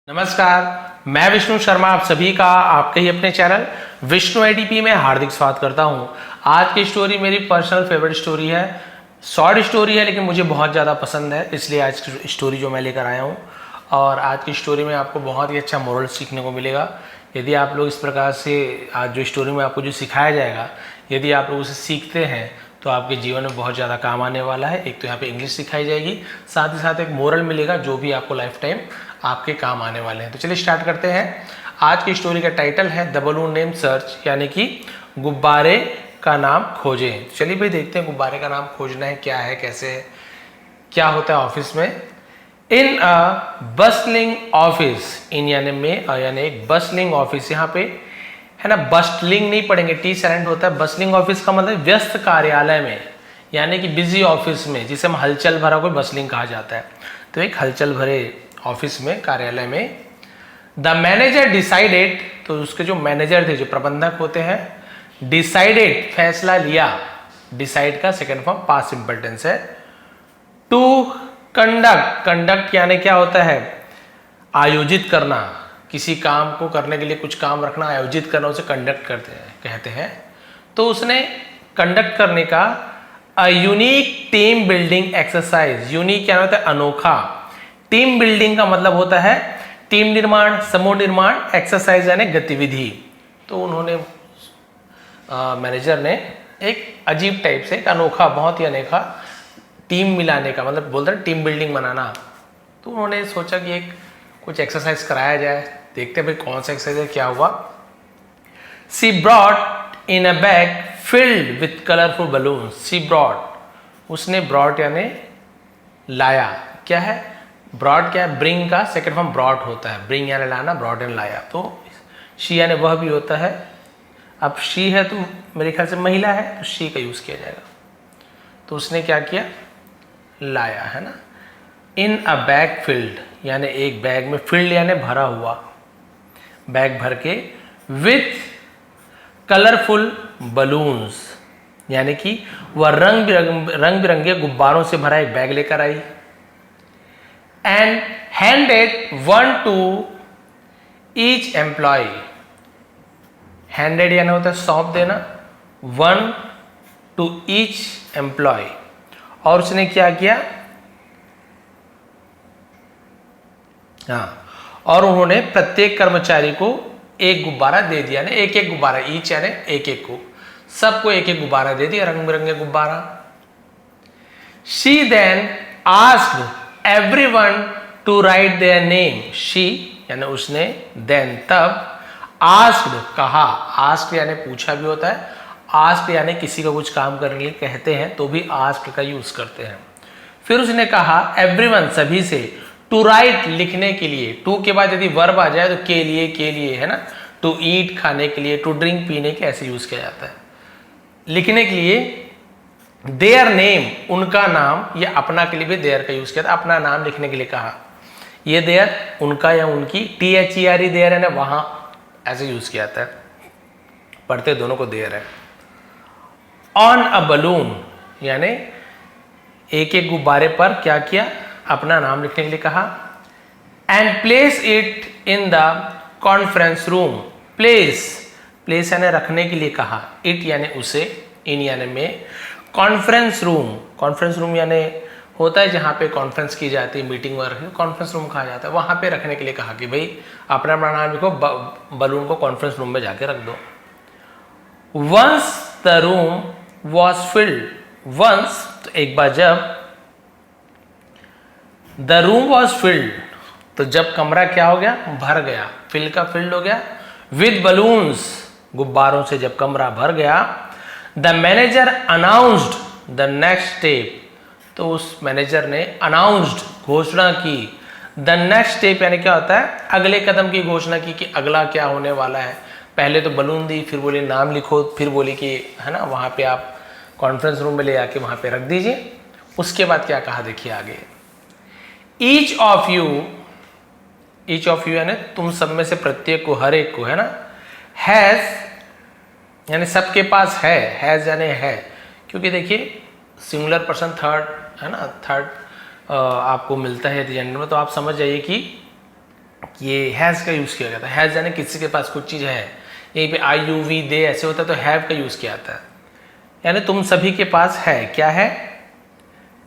नमस्कार, मैं विष्णु शर्मा आप सभी का आपके ही अपने चैनल विष्णु एडीपी में हार्दिक स्वागत करता हूं। आज की स्टोरी मेरी पर्सनल फेवरेट स्टोरी है। शॉर्ट स्टोरी है लेकिन मुझे बहुत ज़्यादा पसंद है, इसलिए आज की स्टोरी जो मैं लेकर आया हूं। और आज की स्टोरी में आपको बहुत ही अच्छा मोरल सीखने को मिलेगा। यदि आप लोग इस प्रकार से आज जो स्टोरी में आपको जो सिखाया जाएगा, यदि आप लोग उसे सीखते हैं तो आपके जीवन में बहुत ज़्यादा काम आने वाला है। एक तो यहाँ पे इंग्लिश सिखाई जाएगी, साथ ही साथ एक मोरल मिलेगा जो भी आपको लाइफ टाइम आपके काम आने वाले हैं। तो चलिए स्टार्ट करते हैं। आज की स्टोरी का टाइटल है द बलून नेम सर्च, यानी कि गुब्बारे का नाम खोजें। चलिए भाई देखते हैं गुब्बारे का नाम खोजना है, क्या है, कैसे है, क्या होता है ऑफिस में। इन अ बस्टलिंग ऑफिस, इन यानी में, यानी एक बस्टलिंग ऑफिस, यहाँ पे है ना, बस्टलिंग नहीं पढ़ेंगे, टी साइलेंट होता है। बस्टलिंग ऑफिस का मतलब व्यस्त कार्यालय में, यानी कि बिजी ऑफिस में, जिसे हम हलचल भरा कोई बस्टलिंग कहा जाता है। तो एक हलचल भरे ऑफिस में, कार्यालय में, द मैनेजर डिसाइडेड, तो उसके जो मैनेजर थे, जो प्रबंधक होते हैं, डिसाइडेड फैसला लिया, डिसाइड का second form past simple tense है। टू कंडक्ट, कंडक्ट यानी क्या होता है, आयोजित करना, किसी काम को करने के लिए कुछ काम रखना, आयोजित करना, उसे कंडक्ट करते हैं, कहते हैं। तो उसने कंडक्ट करने का a unique team building exercise, unique क्या होता है, अनोखा। टीम बिल्डिंग का मतलब होता है टीम निर्माण, समूह निर्माण, एक्सरसाइज यानी गतिविधि। तो उन्होंने मैनेजर ने एक अजीब टाइप से, एक अनोखा, बहुत ही अनोखा टीम मिलाने का मतलब बोलते हैं टीम बिल्डिंग बनाना। तो उन्होंने सोचा कि एक कुछ एक्सरसाइज कराया जाए, देखते हैं भाई कौन सा एक्सरसाइज है, क्या हुआ। She brought in a bag filled with colourful balloon. She brought, उसने ब्रॉट यानी लाया, क्या है, ब्रॉड क्या है, ब्रिंग का सेकंड फॉर्म ब्रॉट होता है, ब्रिंग यानी लाना, ब्रॉड यानी लाया। तो शी यानी वह भी होता है। अब शी है तो मेरे ख्याल से महिला है, तो शी का यूज किया जाएगा। तो उसने क्या किया, लाया, है ना। इन अ बैग फिल्ड यानी एक बैग में, फिल्ड यानी भरा हुआ, बैग भर के, विथ कलरफुल बलून्स यानी कि वह रंग बिरंगे गुब्बारों से भरा एक बैग लेकर आई। And handed one to each employee, handed यानी होता है सौंप देना, वन टू ईच एम्प्लॉय। और उसने क्या किया, हाँ, और उन्होंने प्रत्येक कर्मचारी को एक गुब्बारा दे दिया, ना एक एक गुब्बारा, ईच यानी एक एक को, सबको एक एक गुब्बारा दे दिया, रंग बिरंगे गुब्बारा। She then asked everyone to write their name. She यानी उसने, देन तब, आस्क्ड कहा, आस्क्ड यानी पूछा भी होता है, आस्क्ड यानी किसी का कुछ काम करने के लिए कहते हैं तो भी आस्क्ड का यूज करते हैं। फिर उसने कहा एवरीवन सभी से, टू राइट लिखने के लिए, टू के बाद यदि वर्ब आ जाए तो के लिए, है ना। टू ईट खाने के लिए, टू ड्रिंक पीने के, ऐसे यूज किया जाता है। लिखने के लिए देयर नेम, उनका नाम, या अपना के लिए भी देयर का यूज किया था, अपना नाम लिखने के लिए कहा। ये देयर उनका या उनकी, THERE देयर है ना, वहां ऐसे यूज किया जाता है, पढ़ते दोनों को देयर है। ऑन अ बलून यानी एक एक गुब्बारे पर क्या किया, अपना नाम लिखने के लिए कहा। And place it in the conference room, place यानी रखने के लिए कहा, इट यानी उसे, इन यानी में, कॉन्फ्रेंस रूम यानी होता है जहाँ पे कॉन्फ्रेंस की जाती है, मीटिंग वगैरह, कॉन्फ्रेंस रूम कहा जाता है, वहाँ पे रखने के लिए कहा कि भाई अपना अपना नाम लिखो, बलून को कॉन्फ्रेंस रूम में जाके रख दो। Once the room was filled, once तो एक बार, जब, द रूम वॉज फिल्ड तो जब कमरा क्या हो गया, भर गया, फिल का फिल्ड हो गया, विद बलून्स गुब्बारों से जब कमरा भर गया, the manager announced the next step, तो उस मैनेजर ने अनाउंस्ड घोषणा की, द नेक्स्ट स्टेप यानी क्या होता है, अगले कदम की घोषणा की कि अगला क्या होने वाला है। पहले तो बलून दी, फिर बोली नाम लिखो, फिर बोली कि है ना वहां पे आप कॉन्फ्रेंस रूम में ले आके वहां पे रख दीजिए। उसके बाद क्या कहा देखिए आगे, ईच ऑफ यू यानी तुम सब में से प्रत्येक को, हर एक को, है ना, हैज यानी सबके पास है, हैज यानी है, क्योंकि देखिए सिंगुलर पर्सन थर्ड, है ना, थर्ड आपको मिलता है जेंडर में, तो आप समझ जाइए कि ये हैज़ का यूज़ किया गया था। हैज़ यानी किसी के पास कुछ चीज़ है, यहीं पे आई यू वी दे ऐसे होता है तो हैव का यूज़ किया जाता है, यानी तुम सभी के पास है। क्या है?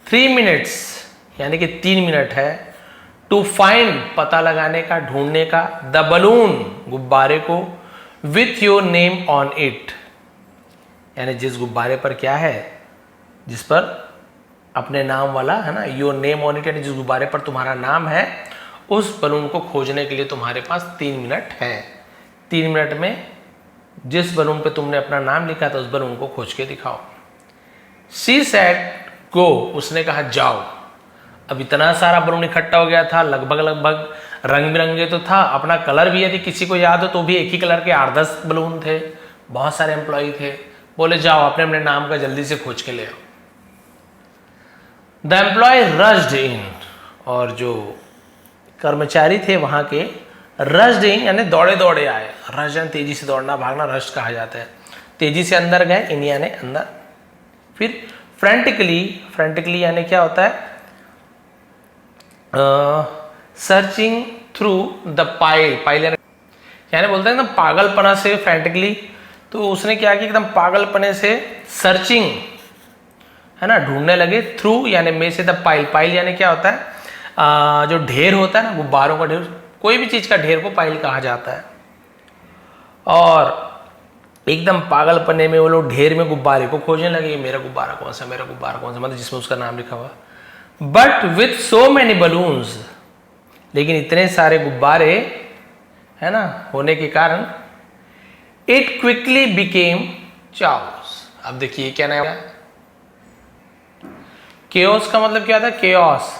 3 मिनट्स यानी कि 3 मिनट है। टू फाइंड पता लगाने का, ढूंढने का, द बलून गुब्बारे को, with your name on it यानी जिस गुब्बारे पर क्या है, जिस पर अपने नाम वाला है ना, योर नेम ऑन इट यानी जिस गुब्बारे पर तुम्हारा नाम है, उस बलून को खोजने के लिए तुम्हारे पास 3 मिनट है। 3 मिनट में जिस बलून पे तुमने अपना नाम लिखा था उस बलून को खोज के दिखाओ। शी सेड गो, उसने कहा जाओ। अब इतना सारा बलून इकट्ठा हो गया था, लगभग रंग बिरंगे तो था, अपना कलर भी यदि किसी को याद हो तो भी एक ही कलर के 8-10 बलून थे, बहुत सारे एम्प्लॉय थे। बोले जाओ अपने अपने नाम का जल्दी से खोज के ले आओ। द एम्प्लॉय रश्ड इन, और जो कर्मचारी थे वहां के, रश्ड इन यानी दौड़े दौड़े आए। रश यानी तेजी से दौड़ना, भागना, रश कहा जाता है। तेजी से अंदर गए, इन यानी अंदर। फिर फ्रेंटिकली यानी क्या होता है? सर्चिंग थ्रू द पाइल यानी बोलते हैं एकदम पागलपना से, फ्रेंटिकली। तो उसने क्या किया, एकदम पागलपने से सर्चिंग है ना, ढूंढने लगे। थ्रू यानी में से द पाइल यानी क्या होता है? जो ढेर होता है ना, गुब्बारों का ढेर, कोई भी चीज का ढेर को पाइल कहा जाता है। और एकदम पागलपने में वो लोग ढेर में गुब्बारे को खोजने लगे, मेरा गुब्बारा कौन सा, मेरा गुब्बारा कौन सा, मतलब जिसमें उसका नाम लिखा हुआ। But with so many balloons, लेकिन इतने सारे गुब्बारे है ना होने के कारण, इट क्विकली बिकेम चाओस। अब देखिए क्या नाम है? केओस का मतलब क्या था? केओस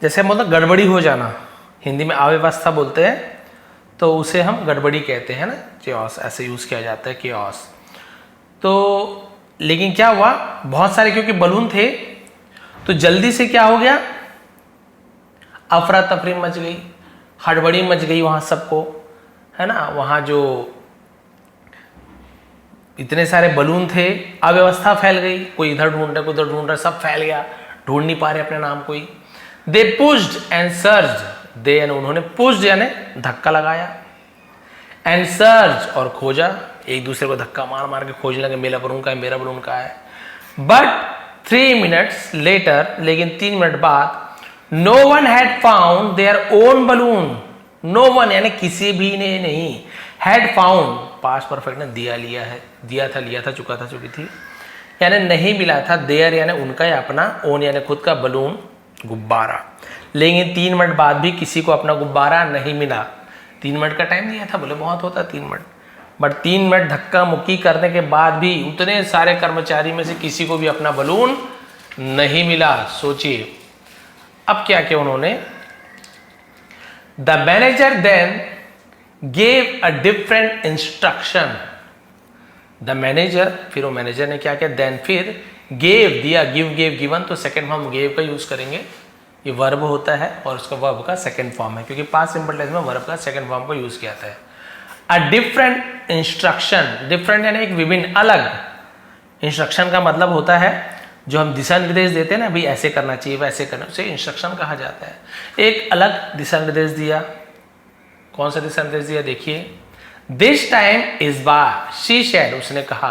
जैसे मतलब गड़बड़ी हो जाना, हिंदी में अव्यवस्था बोलते हैं, तो उसे हम गड़बड़ी कहते हैं ना, केओस ऐसे यूज किया जाता है, केओस। तो लेकिन क्या हुआ, बहुत सारे क्योंकि बलून थे तो जल्दी से क्या हो गया, अफरा तफरी मच गई, हड़बड़ी मच गई वहां सबको, है ना। वहां जो इतने सारे बलून थे, अव्यवस्था फैल गई, कोई इधर ढूंढ रहा, कोई उधर ढूंढ रहा, सब फैल गया, ढूंढ नहीं पा रहे अपने नाम कोई। दे पुश्ड एंड सर्च्ड, दे यानी उन्होंने, पुश्ड यानी धक्का लगाया, एंड सर्च और खोजा, एक दूसरे को धक्का मार मार के खोजने लगे, मेरा बलून का है, मेरा बलून का है। बट 3 मिनट्स लेटर, लेकिन 3 मिनट बाद, no one had found their own balloon. No one यानी किसी भी ने नहीं, हैड फाउंड पास्ट परफेक्ट ने दिया लिया है, दिया था, लिया था, चुका था, चुकी थी, यानी नहीं मिला था। देयर यानी उनका या अपना, ओन यानी खुद का, बलून गुब्बारा। लेकिन 3 मिनट बाद भी किसी को अपना गुब्बारा नहीं मिला। 3 मिनट का टाइम दिया था, बोले बहुत होता 3 मिनट, बट 3 मिनट धक्का मुक्की करने के बाद भी उतने सारे कर्मचारी में से किसी को भी अपना बलून नहीं मिला। सोचिए अब क्या किया उन्होंने। The manager then gave a different instruction. The manager, फिर वो मैनेजर ने क्या किया, देन फिर गेव दिया, गिव गेव गिवन, तो सेकेंड फॉर्म गेव का यूज करेंगे। ये वर्ब होता है और उसका वर्ब का सेकेंड फॉर्म है, क्योंकि पास्ट सिंपल टेंस में वर्ब का सेकेंड फॉर्म को यूज किया जाता है। अ डिफरेंट इंस्ट्रक्शन, डिफरेंट यानी एक विभिन्न, अलग। इंस्ट्रक्शन का मतलब होता है जो हम दिशा निर्देश देते हैं ना, भाई ऐसे करना चाहिए, वैसे करना, उसे इंस्ट्रक्शन कहा जाता है। एक अलग दिशा निर्देश दिया। कौन सा दिशा निर्देश दिया, देखिए। दिस टाइम, इस बार, शी सेड, उसने कहा,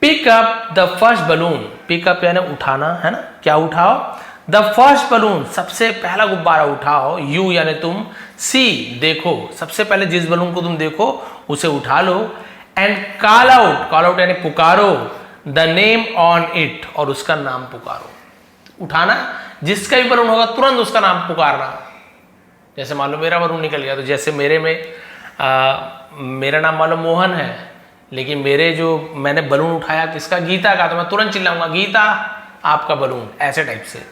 pick up the first balloon. Pick up यानी उठाना, है ना, क्या उठाओ, द फर्स्ट बलून, सबसे पहला गुब्बारा उठाओ, यू यानी तुम, सी देखो, सबसे पहले जिस बलून को तुम देखो उसे उठा लो, and call out, call out यानी पुकारो, द नेम ऑन इट, और उसका नाम पुकारो। उठाना, जिसका भी बलून होगा तुरंत उसका नाम पुकारना। जैसे मान लो मेरा बलून निकल गया, तो जैसे मेरे में मेरा नाम मान लो मोहन है, लेकिन मेरे जो मैंने बलून उठाया किसका, गीता का, तो मैं तुरंत चिल्लाऊंगा, गीता आपका बलून, ऐसे टाइप से।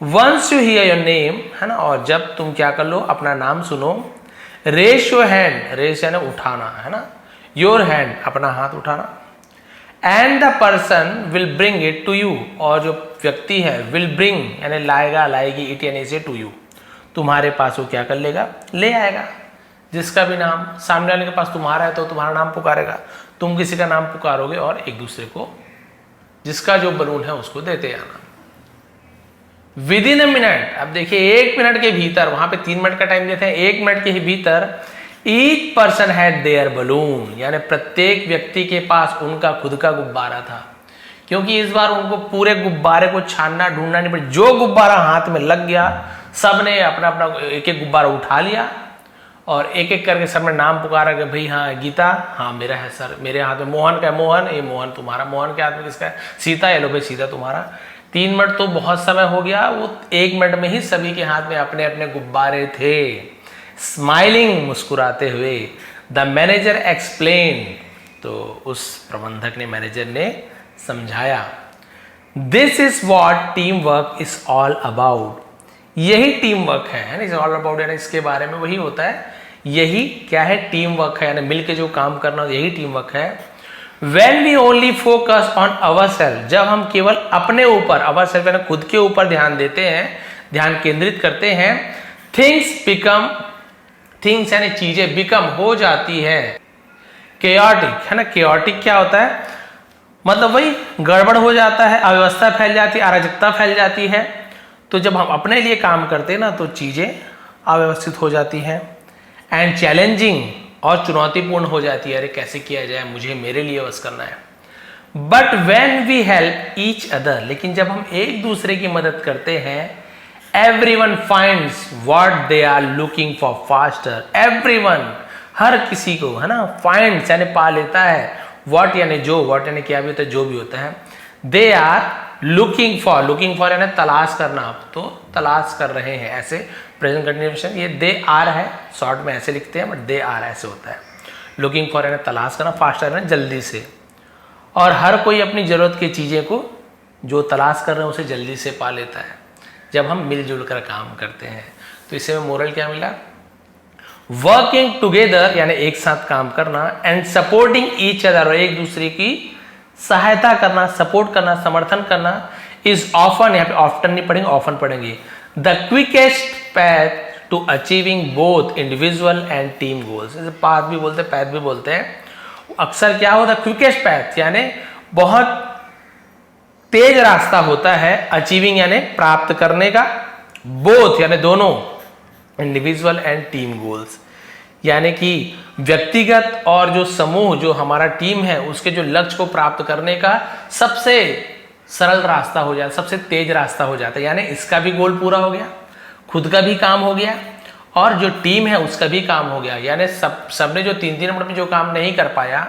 Once you hear your name, है ना, और जब तुम क्या कर लो, अपना नाम सुनो, रेस योर हैंड, रेस यानी उठाना, है ना, योर हैंड अपना हाथ उठाना, and the person will bring it to you, और जो व्यक्ति है, विल ब्रिंग यानी लाएगा, लाएगी, इट यानी इसे, टू यू, तुम्हारे पास वो क्या कर लेगा, ले आएगा। जिसका भी नाम सामने वाले के पास तुम्हारा है तो तुम्हारा नाम पुकारेगा, तुम किसी का नाम पुकारोगे और एक दूसरे को जिसका जो बलून है उसको देते आना। विद इन अ मिनट, अब देखिए 1 मिनट के भीतर, वहां पे 3 मिनट का टाइम देते हैं, 1 मिनट के ही भीतर each person had there balloon, यानी प्रत्येक व्यक्ति के पास उनका खुद का गुब्बारा था। क्योंकि इस बार उनको पूरे गुब्बारे को छानना ढूंढना नहीं पड़ा, जो गुब्बारा हाथ में लग गया सबने अपना अपना एक एक गुब्बारा उठा लिया और एक एक करके सबने नाम पुकारा कि भाई हाँ गीता, हाँ मेरा है सर, मेरे हाथ में मोहन का है, मोहन, ये मोहन तुम्हारा, मोहन के हाथ में किसका है, सीता, ये लो भाई सीता तुम्हारा। 3 मिनट तो बहुत समय हो गया, वो 1 मिनट में ही सभी के हाथ में अपने अपने गुब्बारे थे। स्माइलिंग, मुस्कुराते हुए, द मैनेजर एक्सप्लेन, तो उस प्रबंधक ने, मैनेजर ने समझाया, this is what team work is all about, यही टीम वर्क है, इज ऑल अबाउट, यानी इसके बारे में वही होता है, यही क्या है, टीम वर्क है, यानी मिलके जो काम करना यही टीम वर्क है। When we only focus on ourselves, जब हम केवल अपने ऊपर, ourselves यानी खुद के ऊपर ध्यान देते हैं, ध्यान केंद्रित करते हैं, things become, things यानी चीजें become हो जाती है chaotic, है ना। chaotic क्या होता है, मतलब वही गड़बड़ हो जाता है, अव्यवस्था फैल जाती है, अराजकता फैल जाती है। तो जब हम अपने लिए काम करते हैं ना तो चीजें अव्यवस्थित हो जाती हैं। एंड चैलेंजिंग, और चुनौतीपूर्ण हो जाती है, अरे कैसे किया जाए, मुझे मेरे लिए बस करना है। But when we help each other, लेकिन जब हम एक दूसरे की मदद करते हैं, everyone finds what they are looking for faster, everyone, हर किसी को, है ना, फाइंड्स यानी पा लेता है, व्हाट यानी जो, व्हाट यानी क्या भी होता है, जो भी होता है, they are looking for, looking for यानी तलाश करना, आप तो तलाश कर रहे हैं, ऐसे प्रेजेंट कंटिन्यूएशन, ये दे आर है, शॉर्ट में ऐसे लिखते हैं, बट दे आर ऐसे होता है। लुकिंग फॉर यानी तलाश करना, फास्टर यानी जल्दी से, और हर कोई अपनी जरूरत की चीजें को जो तलाश कर रहे हैं उसे जल्दी से पा लेता है जब हम मिलजुल कर काम करते हैं। तो इससे में मोरल क्या मिला, वर्किंग टुगेदर यानी एक साथ काम करना, एंड सपोर्टिंग ईच अदर, और एक दूसरे की सहायता करना, सपोर्ट करना, समर्थन करना, इज ऑफन, यहाँ पे ऑफ्टन नहीं पढ़ेंगे, ऑफन पढ़ेंगे, the quickest path to achieving both individual and team goals. Path भी बोलते हैं, पैथ भी बोलते हैं। अक्सर क्या होता है, क्विकेस्ट पैथ यानी बहुत तेज रास्ता होता है, अचीविंग यानी प्राप्त करने का, बोथ यानी दोनों, इंडिविजुअल एंड टीम गोल्स यानी कि व्यक्तिगत और जो समूह, जो हमारा टीम है, उसके जो लक्ष्य को प्राप्त करने का सबसे सरल रास्ता हो जाता है, सबसे तेज रास्ता हो जाता है। यानी इसका भी गोल पूरा हो गया, खुद का भी काम हो गया, और जो टीम है उसका भी काम हो गया। यानी सबने जो 3-3 मिनट में जो काम नहीं कर पाया,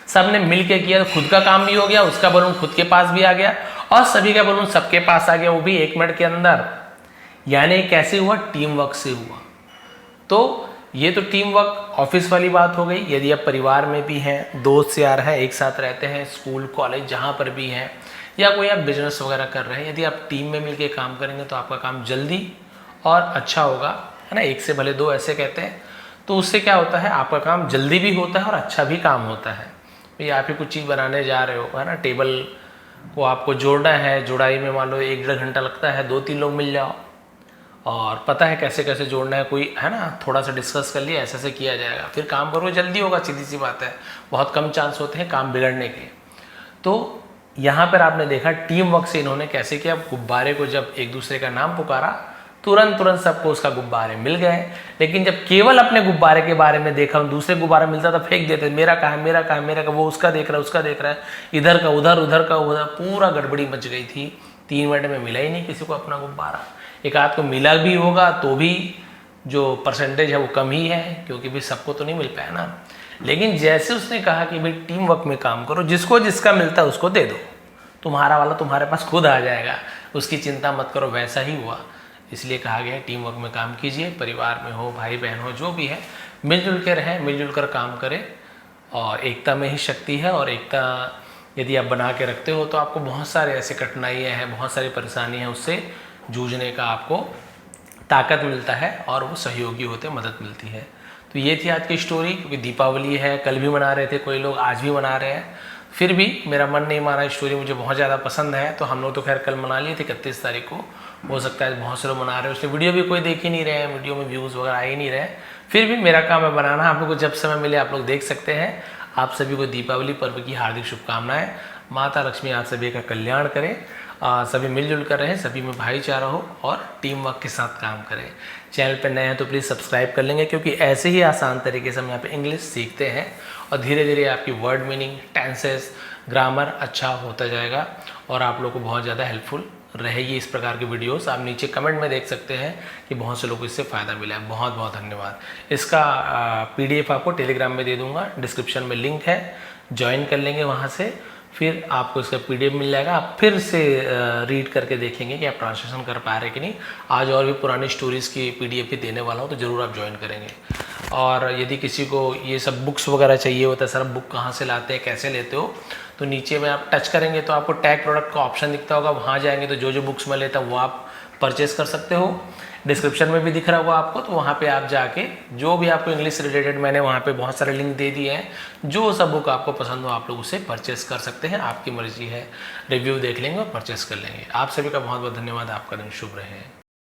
सबने मिलके किया, तो खुद का काम भी हो गया, उसका बलून खुद के पास भी आ गया, और सभी का बलून सबके पास आ गया, वो भी 1 मिनट के अंदर। यानी कैसे हुआ, टीम वर्क से हुआ। तो ये तो टीम वर्क ऑफिस वाली बात हो गई। यदि आप परिवार में भी हैं, दोस्त यार हैं, एक साथ रहते हैं, स्कूल कॉलेज जहाँ पर भी हैं, या कोई आप बिजनेस वगैरह कर रहे हैं, यदि आप टीम में मिलके काम करेंगे तो आपका काम जल्दी और अच्छा होगा, है ना। एक से भले दो ऐसे कहते हैं। तो उससे क्या होता है, आपका काम जल्दी भी होता है और अच्छा भी काम होता है। भाई आप ही कुछ चीज़ बनाने जा रहे हो, है ना, टेबल को आपको जोड़ना है, जुड़ाई में मान लो 1-1.5 घंटा लगता है, 2-3 लोग मिल जाओ और पता है कैसे कैसे जोड़ना है, कोई है ना, थोड़ा सा डिस्कस कर लिया, ऐसे ऐसे किया जाएगा, फिर काम करो, जल्दी होगा, सीधी सी बात है। बहुत कम चांस होते हैं काम बिगड़ने के। तो यहाँ पर आपने देखा टीम वर्क से इन्होंने कैसे किया, गुब्बारे को जब एक दूसरे का नाम पुकारा, तुरंत सबको उसका गुब्बारे मिल गए। लेकिन जब केवल अपने गुब्बारे के बारे में देखा, दूसरे गुब्बारा मिलता था फेंक देते, मेरा कहाँ है, मेरा कहाँ है, मेरा का, वो उसका देख रहा है, उसका देख रहा है, इधर का उधर, उधर का उधर, पूरा गड़बड़ी मच गई थी। 3 मिनट में मिला ही नहीं किसी को अपना गुब्बारा। एक आध को मिला भी होगा तो भी जो परसेंटेज है वो कम ही है, क्योंकि भी सबको तो नहीं मिल पाया ना। लेकिन जैसे उसने कहा कि भाई टीम वर्क में काम करो, जिसको जिसका मिलता है उसको दे दो, तुम्हारा वाला तुम्हारे पास खुद आ जाएगा, उसकी चिंता मत करो, वैसा ही हुआ। इसलिए कहा गया है टीम वर्क में काम कीजिए, परिवार में हो, भाई बहन हो, जो भी है, मिलजुल के रहें, मिलजुल कर काम करें, और एकता में ही शक्ति है। और एकता यदि आप बना के रखते हो तो आपको बहुत सारे ऐसे कठिनाइयाँ हैं, बहुत सारी परेशानियाँ हैं, उससे जूझने का आपको ताकत मिलता है और वो सहयोगी होते, मदद मिलती है। तो ये थी आज की स्टोरी। क्योंकि दीपावली है, कल भी मना रहे थे कोई लोग, आज भी मना रहे हैं, फिर भी मेरा मन नहीं माना। स्टोरी मुझे बहुत ज़्यादा पसंद है, तो हम लोग तो खैर कल मना लिए थे 31 तारीख को, हो सकता है बहुत से लोग मना रहे हैं, उसने वीडियो भी कोई देख ही नहीं रहे हैं, वीडियो में व्यूज़ वगैरह आ ही नहीं रहे। फिर भी मेरा काम है बनाना, आप लोग को जब समय मिले आप लोग देख सकते हैं। आप सभी को दीपावली पर्व की हार्दिक शुभकामनाएं। माता लक्ष्मी आप सभी का कल्याण करें। सभी मिलजुल कर रहें, सभी में भाईचारा हो और टीम वर्क के साथ काम करें। चैनल पर नए हैं तो प्लीज़ सब्सक्राइब कर लेंगे, क्योंकि ऐसे ही आसान तरीके से हम यहाँ पे इंग्लिश सीखते हैं और धीरे धीरे आपकी वर्ड मीनिंग, टेंसेस, ग्रामर अच्छा होता जाएगा और आप लोग को बहुत ज़्यादा हेल्पफुल रहेगी इस प्रकार की वीडियोस। आप नीचे कमेंट में देख सकते हैं कि बहुत से लोगों को इससे फ़ायदा मिला है। बहुत बहुत धन्यवाद। इसका PDF आपको टेलीग्राम में दे दूंगा, डिस्क्रिप्शन में लिंक है, ज्वाइन कर लेंगे वहाँ से, फिर आपको इसका PDF मिल जाएगा। आप फिर से रीड करके देखेंगे कि आप ट्रांसलेशन कर पा रहे कि नहीं। आज और भी पुरानी स्टोरीज़ की PDF भी देने वाला हूँ, तो ज़रूर आप ज्वाइन करेंगे। और यदि किसी को ये सब बुक्स वगैरह चाहिए होता है, सर बुक कहाँ से लाते हैं, कैसे लेते हो, तो नीचे में आप टच करेंगे तो आपको टैग प्रोडक्ट का ऑप्शन दिखता होगा, वहाँ जाएंगे तो जो जो बुक्स मैं लेता हूँ वो आप परचेस कर सकते हो। डिस्क्रिप्शन में भी दिख रहा होगा आपको, तो वहाँ पे आप जाके जो भी आपको इंग्लिश से रिलेटेड, मैंने वहाँ पे बहुत सारे लिंक दे दिए हैं, जो सब बुक आपको पसंद हो आप लोग उसे परचेस कर सकते हैं। आपकी मर्जी है, रिव्यू देख लेंगे और परचेस कर लेंगे। आप सभी का बहुत बहुत धन्यवाद। आपका दिन शुभ रहे।